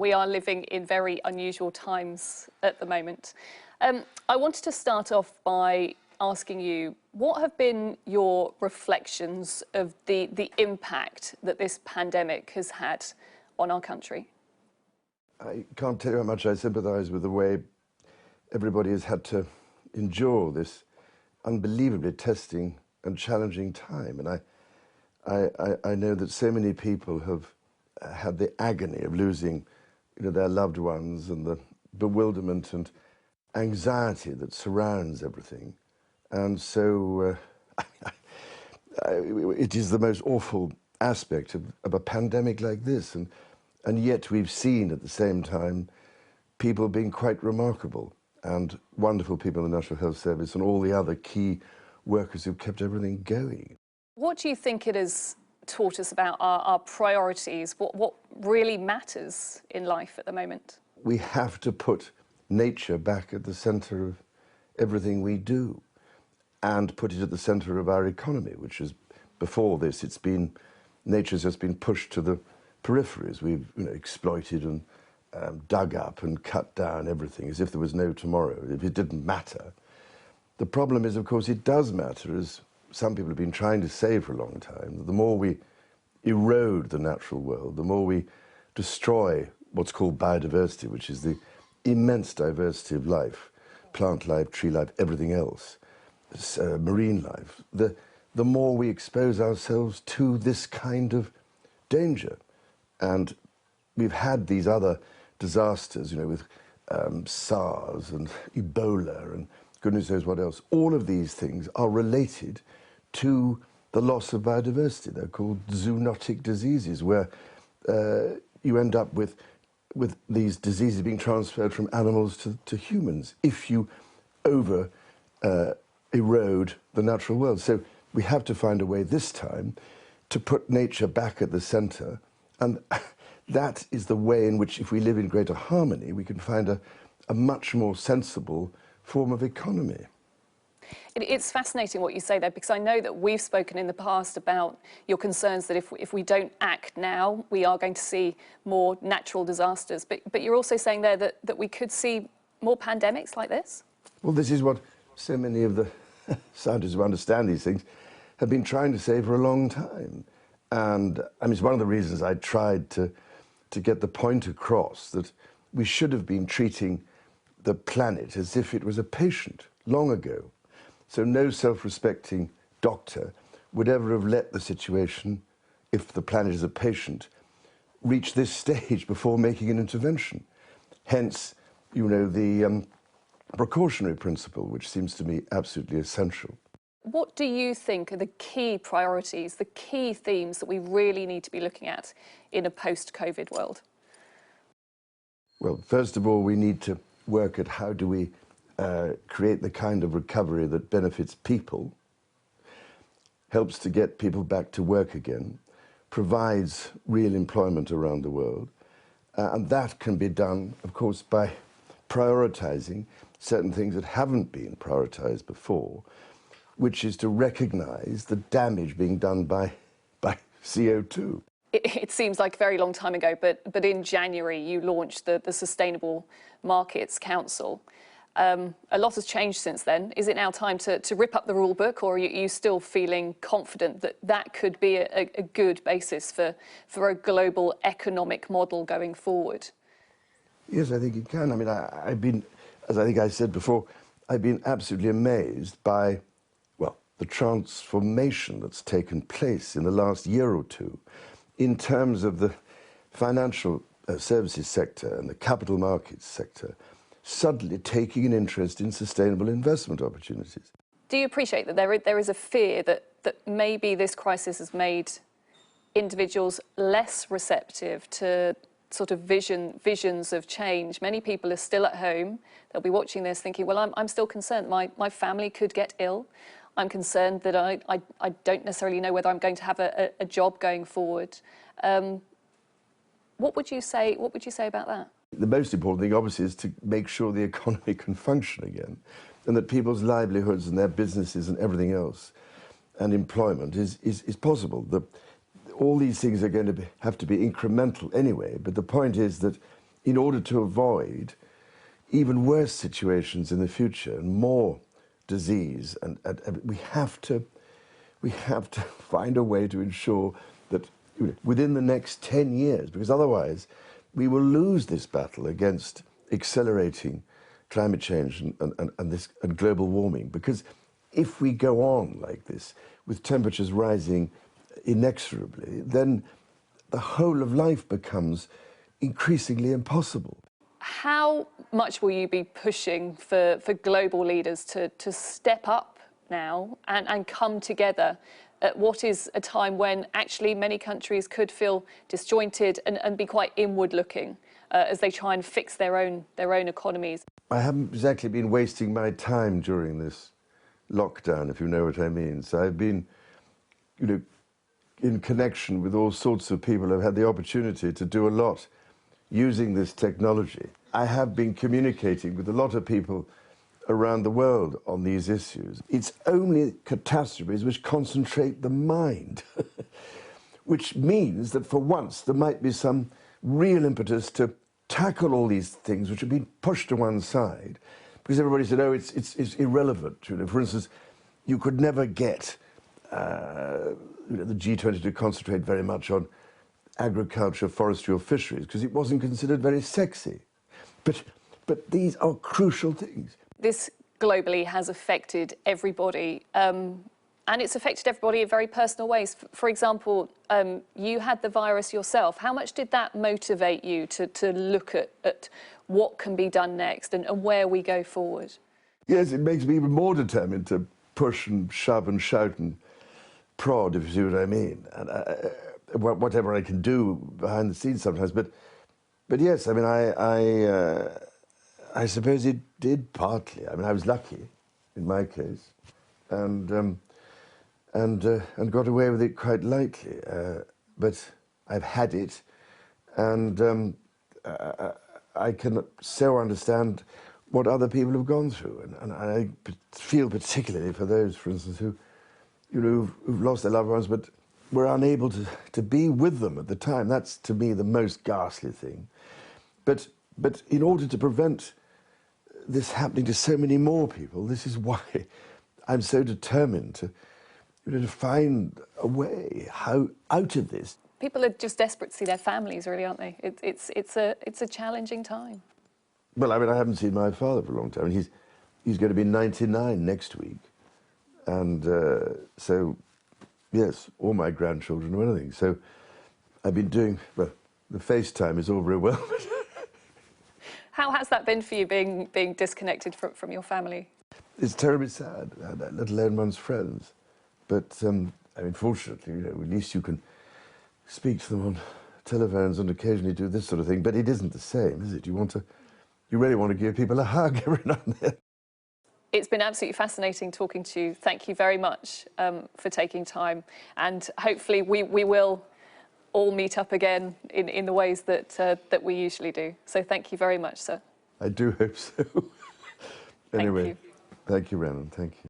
we are living in very unusual times at the moment. I wanted to start off by asking you, what have been your reflections of the impact that this pandemic has had on our country? I can't tell you how much I sympathise with the way everybody has had to endure this unbelievably testing and challenging time. And I know that so many people have had the agony of losing, their loved ones, and the bewilderment and anxiety that surrounds everything. And so it is the most awful aspect of a pandemic like this. And yet we've seen at the same time people being quite remarkable and wonderful people in the National Health Service and all the other key workers who've kept everything going. What do you think it has taught us about our priorities? What really matters in life at the moment? We have to put nature back at the centre of everything we do and put it at the centre of our economy, which is, before this, nature's just been pushed to the peripheries. We've exploited and dug up and cut down everything as if there was no tomorrow, if it didn't matter. The problem is, of course, it does matter, as some people have been trying to say for a long time, that the more we erode the natural world, the more we destroy what's called biodiversity, which is the immense diversity of life, plant life, tree life, everything else, marine life, the more we expose ourselves to this kind of danger. And we've had these other disasters, with SARS and Ebola and goodness knows what else. All of these things are related to the loss of biodiversity. They're called zoonotic diseases, where you end up with these diseases being transferred from animals to humans if you erode the natural world. So we have to find a way this time to put nature back at the centre, and that is the way in which, if we live in greater harmony, we can find a much more sensible form of economy. It's fascinating what you say there, because I know that we've spoken in the past about your concerns that if we don't act now, we are going to see more natural disasters. But you're also saying there that we could see more pandemics like this? Well, this is what so many of the scientists who understand these things have been trying to say for a long time. And I mean, it's one of the reasons I tried to get the point across that we should have been treating the planet as if it was a patient long ago. So no self-respecting doctor would ever have let the situation, if the planet is a patient, reach this stage before making an intervention. Hence, the precautionary principle, which seems to me absolutely essential. What do you think are the key priorities, the key themes that we really need to be looking at in a post-COVID world? Well, first of all, we need to work at how do we create the kind of recovery that benefits people, helps to get people back to work again, provides real employment around the world. And that can be done, of course, by prioritising certain things that haven't been prioritised before, which is to recognise the damage being done by CO2. It seems like a very long time ago, but in January you launched the Sustainable Markets Council. A lot has changed since then. Is it now time to rip up the rule book, or are you still feeling confident that that could be a good basis for a global economic model going forward? Yes, I think it can. I mean, I've been, as I think I said before, I've been absolutely amazed by, well, the transformation that's taken place in the last year or two in terms of the financial services sector and the capital markets sector suddenly taking an interest in sustainable investment opportunities. Do you appreciate that there is a fear that maybe this crisis has made individuals less receptive to sort of visions of change? Many people are still at home. They'll be watching this thinking, well, I'm still concerned. My family could get ill. I'm concerned that I don't necessarily know whether I'm going to have a job going forward. What would you say about that? The most important thing, obviously, is to make sure the economy can function again, and that people's livelihoods and their businesses and everything else and employment is possible. All these things are going to have to be incremental anyway, but the point is that in order to avoid even worse situations in the future and more disease. And we have to find a way to ensure that within the next 10 years, because otherwise we will lose this battle against accelerating climate change and global warming. Because if we go on like this, with temperatures rising inexorably, then the whole of life becomes increasingly impossible. How much will you be pushing for global leaders to step up now and come together at what is a time when actually many countries could feel disjointed and be quite inward-looking as they try and fix their own economies? I haven't exactly been wasting my time during this lockdown, if you know what I mean. So I've been, in connection with all sorts of people. I've had the opportunity to do a lot using this technology. I have been communicating with a lot of people around the world on these issues. It's only catastrophes which concentrate the mind, which means that for once there might be some real impetus to tackle all these things which have been pushed to one side, because everybody said, oh, it's irrelevant. For instance, you could never get the G20 to concentrate very much on agriculture, forestry or fisheries, because it wasn't considered very sexy. But these are crucial things. This globally has affected everybody, and it's affected everybody in very personal ways. For example, you had the virus yourself. How much did that motivate you to look at what can be done next and where we go forward? Yes, it makes me even more determined to push and shove and shout and prod, if you see what I mean, and whatever I can do behind the scenes sometimes. But yes, I mean, I suppose it did partly. I mean, I was lucky in my case, and got away with it quite lightly. But I've had it, and I can so understand what other people have gone through, and I feel particularly for those, for instance, who've lost their loved ones, but were unable to be with them at the time. That's, to me, the most ghastly thing. But in order to prevent this happening to so many more people, this is why I'm so determined to find a way out of this. People are just desperate to see their families, really, aren't they? It's a challenging time. Well, I mean, I haven't seen my father for a long time. He's going to be 99 next week. And so, yes, all my grandchildren or anything. So I've been doing, well, the FaceTime is all very well. How has that been for you, being disconnected from your family? It's terribly sad, let alone one's friends. But, I mean, fortunately, at least you can speak to them on telephones and occasionally do this sort of thing. But it isn't the same, is it? You really want to give people a hug every now and then. It's been absolutely fascinating talking to you. Thank you very much for taking time. And hopefully we will all meet up again in the ways that we usually do. So thank you very much, sir. I do hope so. Anyway, Thank you. Thank you, Rhiannon. Thank you.